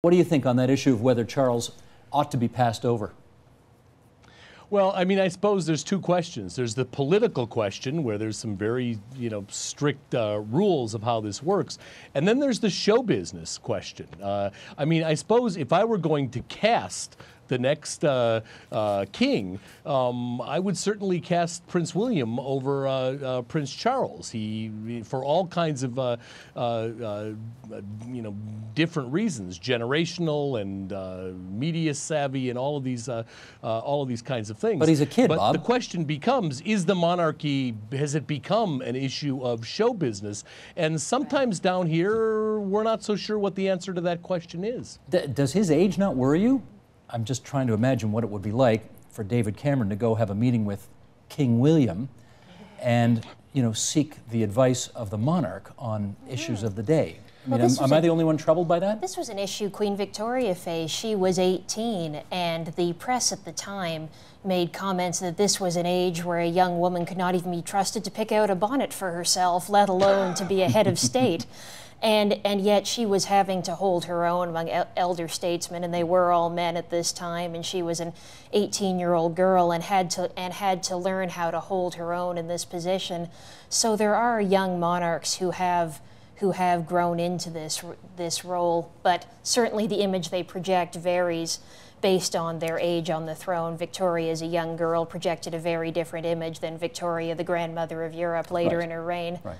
What do you think on that issue of whether Charles ought to be passed over? Well, I mean, I suppose there's two questions. There's the political question, where there's some very, strict rules of how this works. And then there's the show business question. I mean, I suppose if I were going to cast the next king, I would certainly cast Prince William over Prince Charles. He, for all kinds of, different reasons, generational and media savvy, and all of these kinds of things. But he's a kid, But Bob. the question becomes: is the monarchy, has it become an issue of show business? And sometimes down here, we're not so sure what the answer to that question is. Does his age not worry you? I'm just trying to imagine what it would be like for David Cameron to go have a meeting with King William and, seek the advice of the monarch on issues of the day. I mean, am I the only one troubled by that? This was an issue Queen Victoria faced. She was 18, and the press at the time made comments that this was an age where a young woman could not even be trusted to pick out a bonnet for herself, let alone to be a head of state. And yet she was having to hold her own among elder statesmen, and they were all men at this time, and she was an 18-year-old girl and had to learn how to hold her own in this position. So there are young monarchs who have grown into this role, but certainly the image they project varies based on their age on the throne. Victoria, as a young girl, projected a very different image than Victoria, the grandmother of Europe, later in her reign. Right.